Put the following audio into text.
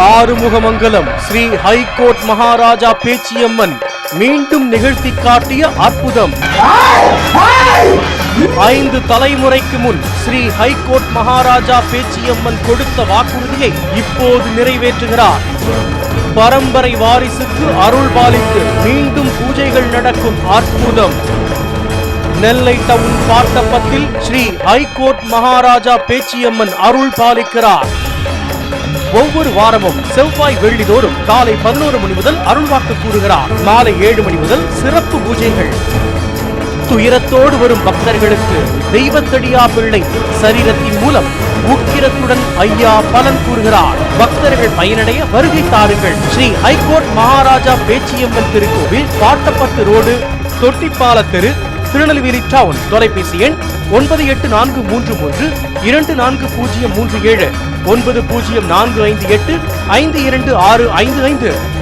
Arumugamangalam Sri high court Maharaja Pechiamman மீண்டும் நிகழ்த்தி காட்டிய அற்புதம். 5 தலைமுறைக்கு முன் ஸ்ரீ ஹைகோர்ட் மகாராஜா பேச்சியம்மன் கொடுத்த வாக்குறுதியை இப்போது நிறைவேற்றுகிறார். பரம்பரை வாரிசுக்கு அருள் பாலித்து மீண்டும் பூஜைகள் நடக்கும் அற்புதம். நெல்லை டவுன் பாட்டப்பத்தில் ஸ்ரீ ஹைகோர்ட் மகாராஜா பேச்சியம்மன் அருள் பாலிக்கிறார். ஒவ்வொரு வாரமும் செவ்வாய் வெள்ளி தோறும் காலை 11 மணி முதல் அருள்வாக்கு கூறுகிறார். மாலை 7 மணி முதல் சிறப்பு பூஜைகள். துயரத்தோடு வரும் பக்தர்களுக்கு தெய்வத்தடியா பிள்ளை சரீரத்தின் மூலம் உக்கிரத்துடன் ஐயா பலன் கூறுகிறார். பக்தர்கள் பயனடைய வருகை தாருங்கள். ஸ்ரீ ஹைகோர்ட் மகாராஜா பேச்சியம்மன் திருக்கோவில், பாட்டப்பத்து ரோடு, தொட்டிப்பால தெரு, திருநெல்வேலி டவுன். தொலைபேசி எண் 9843324037 9045852655.